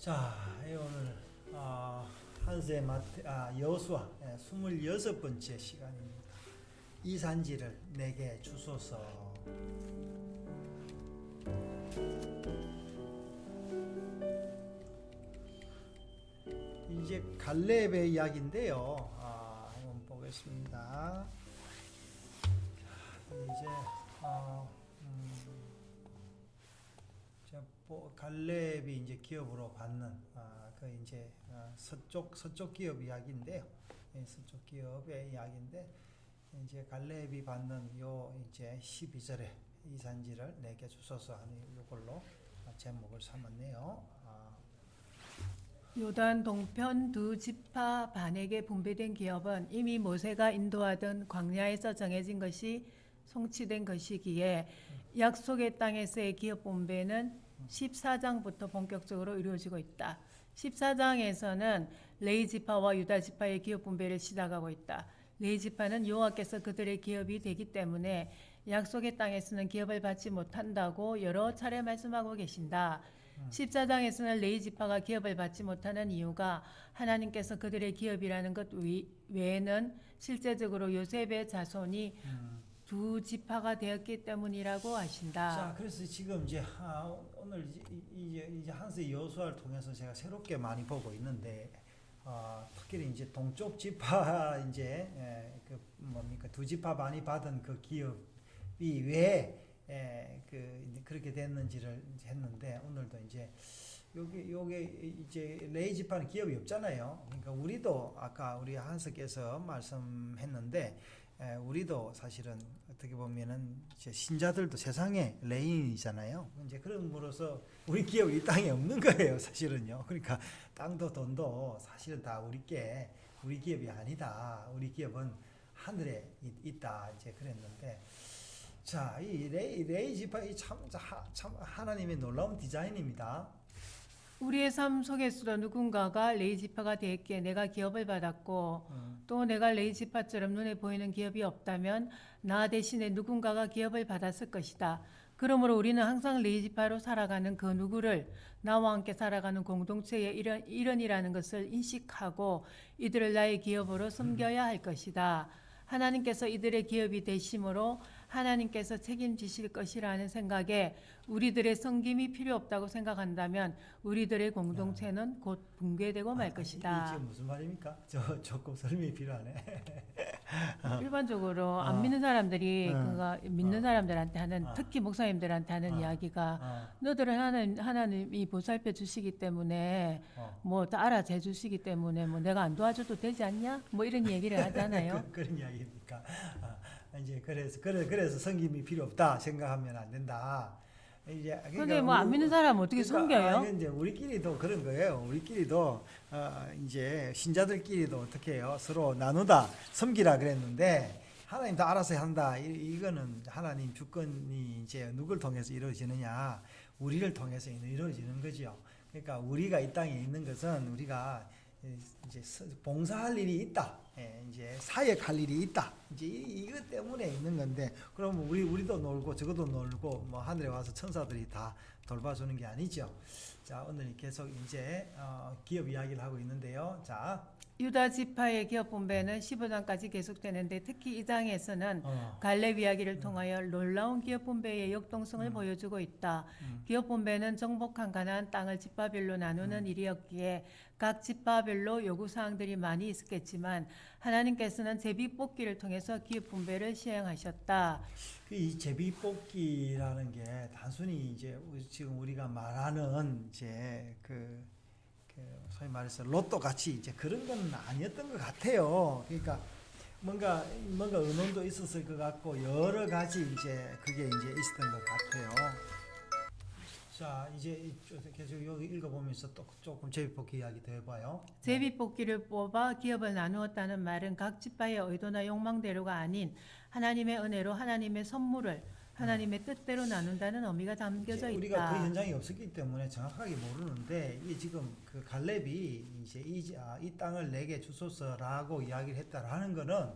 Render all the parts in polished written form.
자, 오늘 한세 여호수아 26번째 시간입니다. 이 산지를 내게 주소서. 이제 갈렙의 이야기인데요. 한번 보겠습니다. 이제 갈렙이 이제 기업으로 받는 그 이제 서쪽 기업 이야기인데요. 서쪽 기업의 이야기인데 이제 갈렙이 받는 요 이제 12절에 이 산지를 내게 주소서 하는 요걸로 제목을 삼았네요. 요단 동편 두 지파 반에게 분배된 기업은 이미 모세가 인도하던 광야에서 정해진 것이 성취된 것이기에 약속의 땅에서의 기업 분배는 14장부터 본격적으로 이루어지고 있다. 14장에서는 레위 지파와 유다 지파의 기업 분배를 시작하고 있다. 레위 지파는 여호와께서 그들의 기업이 되기 때문에 약속의 땅에서는 기업을 받지 못한다고 여러 차례 말씀하고 계신다. 14장에서는 레위 지파가 기업을 받지 못하는 이유가 하나님께서 그들의 기업이라는 것 외에는 실제적으로 요셉의 자손이 두 지파가 되었기 때문이라고 하신다. 자, 그래서 지금 이제 오늘 이제 한세 여호수아를 통해서 제가 새롭게 많이 보고 있는데 특히 이제 동쪽 지파 이제 그 뭡니까 두 지파 많이 받은 그 기업이 왜 그렇게 됐는지를 했는데 오늘도 이제 요게 이제 레위 지파는 기업이 없잖아요. 그러니까 우리도 아까 우리 한석께서 말씀했는데 우리도 사실은 어떻게 보면은 이제 신자들도 세상의 레인이잖아요. 이제 그럼으로써 우리 기업이 이 땅에 없는 거예요, 사실은요. 그러니까 땅도 돈도 사실은 다 우리 기업이 아니다. 우리 기업은 하늘에 있다. 이제 그랬는데, 자, 이 레이 지파 참 하나님의 놀라운 디자인입니다. 우리의 삶 속에서도 누군가가 레위 지파가 되었기에 내가 기업을 받았고 또 내가 레위 지파처럼 눈에 보이는 기업이 없다면 나 대신에 누군가가 기업을 받았을 것이다. 그러므로 우리는 항상 레위 지파로 살아가는 그 누구를 나와 함께 살아가는 공동체의 일원이라는 것을 인식하고 이들을 나의 기업으로 섬겨야 할 것이다. 하나님께서 이들의 기업이 되심으로 하나님께서 책임지실 것이라는 생각에 우리들의 섬김이 필요 없다고 생각한다면 우리들의 공동체는 곧 붕괴되고 말 것이다. 이게 지금 무슨 말입니까? 조금 설명이 필요하네. 일반적으로 안 믿는 사람들이 그가 믿는 사람들한테 하는 특히 목사님들한테 하는 이야기가 너들은 하나님이 보살펴 주시기 때문에 뭐 다 알아재 주시기 때문에 뭐 내가 안 도와줘도 되지 않냐? 뭐 이런 얘기를 하잖아요. 그런 이야기입니까? 이제 그래서 섬김이 필요 없다 생각하면 안 된다. 이제 근데 뭐 안 믿는 사람 어떻게 섬겨요? 이제 우리끼리도 그런 거예요. 우리끼리도 이제 신자들끼리도 어떻게 해요? 서로 나누다 섬기라 그랬는데 하나님 다 알아서 한다. 이거는 하나님 주권이 이제 누굴 통해서 이루어지느냐? 우리를 통해서 이루어지는 거죠. 그러니까 우리가 이 땅에 있는 것은 우리가 이제 봉사할 일이 있다. 이제 사역할 일이 있다. 이제 이것 때문에 있는 건데, 그러면 우리도 놀고 저것도 놀고 뭐 하늘에 와서 천사들이 다 돌봐주는 게 아니죠. 자, 오늘 계속 이제 기업 이야기를 하고 있는데요. 자, 유다 지파의 기업 분배는 15장까지 계속되는데 특히 이 장에서는 갈렙 이야기를 통하여 놀라운 기업 분배의 역동성을 보여주고 있다. 기업 분배는 정복한 가나안 땅을 지파별로 나누는 일이었기에 각 지파별로 요구사항들이 많이 있었겠지만 하나님께서는 제비뽑기를 통해서 기업 분배를 시행하셨다. 이 제비뽑기라는 게 단순히 이제 지금 우리가 말하는 이제 소위 말해서 로또 같이 이제 그런 건 아니었던 것 같아요. 그러니까 뭔가 의논도 있었을 것 같고 여러 가지 이제 그게 이제 있었던 것 같아요. 자, 이제 계속 여기 읽어보면서 또 조금 제비뽑기 이야기 더 해봐요. 제비뽑기를 뽑아 기업을 나누었다는 말은 각 지파의 의도나 욕망대로가 아닌 하나님의 은혜로 하나님의 선물을 하나님의 뜻대로 나눈다는 의미가 담겨져 있다. 우리가 그 현장이 없었기 때문에 정확하게 모르는데 이게 지금 그 갈렙이 이제 이 땅을 내게 주소서라고 이야기를 했다라는 거는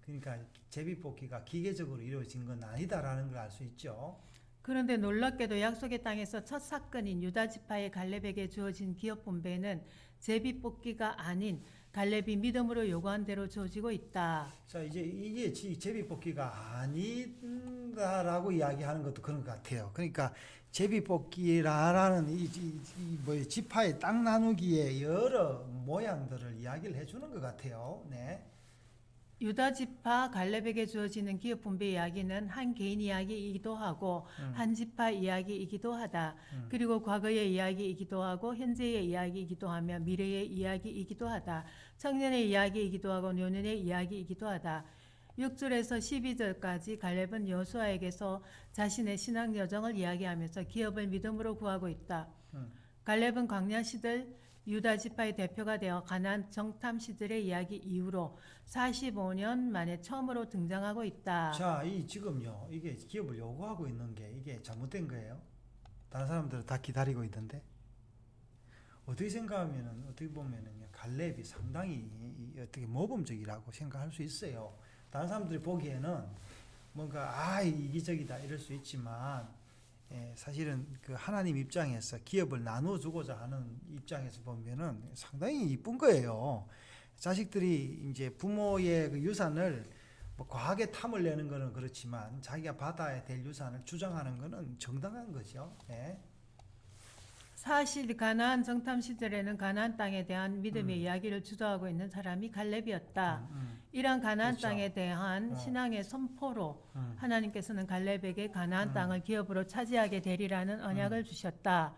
그러니까 제비뽑기가 기계적으로 이루어진 건 아니다라는 걸 알 수 있죠. 그런데 놀랍게도 약속의 땅에서 첫 사건인 유다 지파의 갈렙에게 주어진 기업 분배는 제비 뽑기가 아닌 갈렙이 믿음으로 요구한 대로 주어지고 있다. 자, 이제 이게 제비뽑기가 아니다라고 이야기하는 것도 그런 것 같아요. 그러니까 제비뽑기라는 지파의 땅 나누기의 여러 모양들을 이야기를 해주는 것 같아요. 네. 유다 지파 갈렙에게 주어지는 기업 분배 이야기는 한 개인 이야기이기도 하고 한 지파 이야기이기도 하다. 그리고 과거의 이야기이기도 하고 현재의 이야기이기도 하며 미래의 이야기이기도 하다. 청년의 이야기이기도 하고 노년의 이야기이기도 하다. 6절에서 12절까지 갈렙은 여호수아에게서 자신의 신앙 여정을 이야기하면서 기업을 믿음으로 구하고 있다. 갈렙은 광야 시절 유다 지파의 대표가 되어 가나안 정탐 시절의 이야기 이후로 45년 만에 처음으로 등장하고 있다. 자, 지금요, 이게 기업을 요구하고 있는 게 이게 잘못된 거예요. 다른 사람들은 다 기다리고 있던데. 어떻게 생각하면은, 어떻게 보면은요, 갈렙이 상당히 어떻게 모범적이라고 생각할 수 있어요. 다른 사람들이 보기에는 뭔가, 이기적이다 이럴 수 있지만, 사실은 그 하나님 입장에서 기업을 나눠주고자 하는 입장에서 보면은 상당히 이쁜 거예요. 자식들이 이제 부모의 그 유산을 뭐 과하게 탐을 내는 거는 그렇지만 자기가 받아야 될 유산을 주장하는 거는 정당한 거죠. 네. 사실 가나안 정탐 시절에는 가나안 땅에 대한 믿음의 이야기를 주도하고 있는 사람이 갈렙이었다. 이러한 가나안 그렇죠. 땅에 대한 신앙의 선포로 하나님께서는 갈렙에게 가나안 땅을 기업으로 차지하게 되리라는 언약을 주셨다.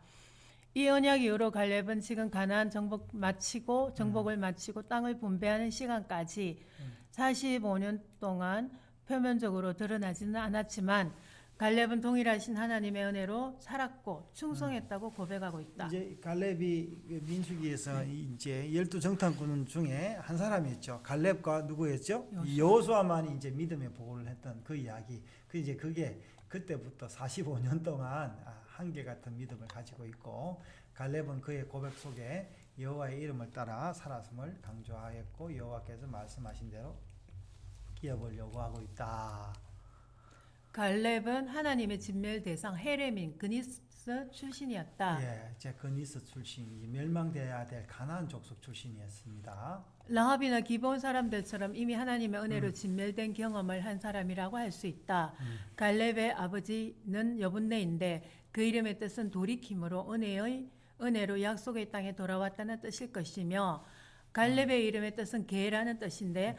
이 언약 이후로 갈렙은 지금 가나안 정복을 마치고 땅을 분배하는 시간까지 45년 동안 표면적으로 드러나지는 않았지만 갈렙은 동일하신 하나님의 은혜로 살았고 충성했다고 고백하고 있다. 이제 갈렙이 민수기에서 이제 12정탐꾼 중에 한 사람이었죠. 갈렙과 누구였죠? 여호수아만이 이제 믿음의 보고를 했던 그 이야기. 그게 그때부터 45년 동안 한결같은 믿음을 가지고 있고 갈렙은 그의 고백 속에 여호와의 이름을 따라 살았음을 강조하였고 여호와께서 말씀하신 대로 기업을 요구하고 있다. 갈렙은 하나님의 진멸 대상 헤레민 그니스 출신이었다. 예, 제 그니스 출신이 멸망돼야 될 가나안 족속 출신이었습니다. 라합이나 기브온 사람들처럼 이미 하나님의 은혜로 진멸된 경험을 한 사람이라고 할 수 있다. 갈렙의 아버지는 여분네인데 그 이름의 뜻은 돌이킴으로 은혜로 약속의 땅에 돌아왔다는 뜻일 것이며 갈렙의 이름의 뜻은 개라는 뜻인데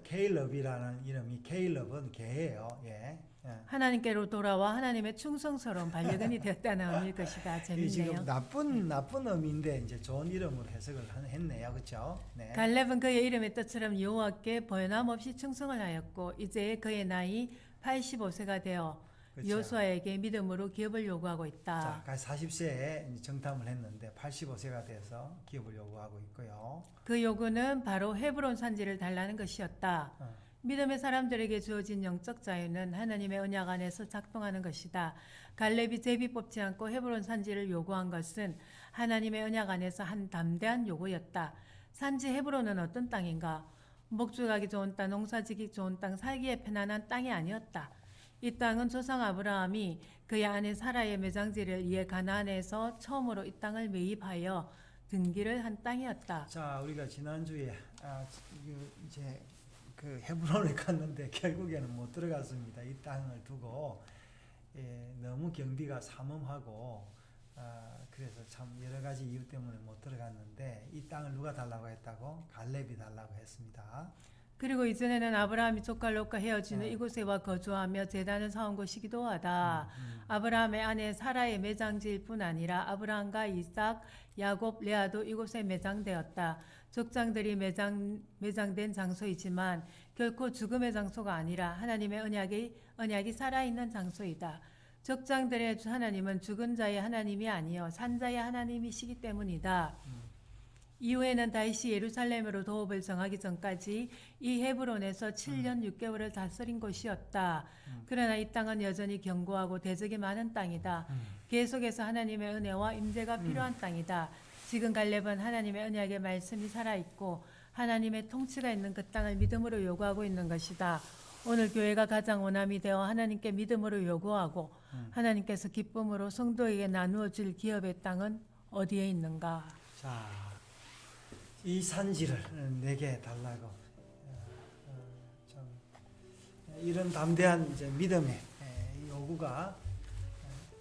케일럽이라는 이름이 케일럽은 개예요. 예. 하나님께로 돌아와 하나님의 충성스러운 반려견이 되었다는 의미일 것이다. 이 재밌네요. 지금 나쁜 의미인데 이제 좋은 이름으로 해석을 했네요. 그렇죠? 네. 갈렙은 그의 이름의 뜻처럼 여호와께 변함없이 충성을 하였고 이제 그의 나이 85세가 되어 그렇죠. 여호수아에게 믿음으로 기업을 요구하고 있다. 자, 40세에 정탐을 했는데 85세가 돼서 기업을 요구하고 있고요. 그 요구는 바로 헤브론 산지를 달라는 것이었다. 믿음의 사람들에게 주어진 영적 자유는 하나님의 언약 안에서 작동하는 것이다. 갈렙이 제비 뽑지 않고 헤브론 산지를 요구한 것은 하나님의 언약 안에서 한 담대한 요구였다. 산지 헤브론은 어떤 땅인가? 목축하기 좋은 땅, 농사지기 좋은 땅, 살기에 편안한 땅이 아니었다. 이 땅은 조상 아브라함이 그의 아내 사라의 매장지를 위해 가나안에서 처음으로 이 땅을 매입하여 등기를 한 땅이었다. 자, 우리가 지난주에 이제 그 헤브론에 갔는데 결국에는 못 들어갔습니다. 이 땅을 두고 너무 경비가 삼엄하고 그래서 참 여러 가지 이유 때문에 못 들어갔는데 이 땅을 누가 달라고 했다고? 갈렙이 달라고 했습니다. 그리고 이전에는 아브라함이 족과 롯과 헤어지는 이곳에 와 거주하며 제단을 사온 곳이기도 하다. 아브라함의 아내 사라의 매장지일 뿐 아니라 아브라함과 이삭, 야곱, 레아도 이곳에 매장되었다. 족장들이 매장된 장소이지만 결코 죽음의 장소가 아니라 하나님의 언약이 살아있는 장소이다. 족장들의 하나님은 죽은 자의 하나님이 아니요 산자의 하나님이시기 때문이다. 이후에는 다윗이 예루살렘으로 도읍을 정하기 전까지 이 헤브론에서 7년 6개월을 다스린 곳이었다. 그러나 이 땅은 여전히 견고하고 대적이 많은 땅이다. 계속해서 하나님의 은혜와 임재가 필요한 땅이다. 지금 갈렙은 하나님의 언약의 말씀이 살아있고 하나님의 통치가 있는 그 땅을 믿음으로 요구하고 있는 것이다. 오늘 교회가 가장 원함이 되어 하나님께 믿음으로 요구하고 하나님께서 기쁨으로 성도에게 나누어 줄 기업의 땅은 어디에 있는가? 자, 이 산지를 내게 달라고. 참 이런 담대한 이제 믿음의 요구가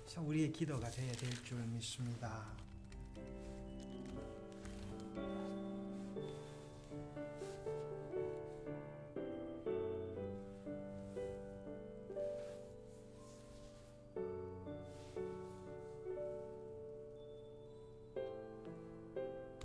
참 우리의 기도가 되어야 될 줄 믿습니다.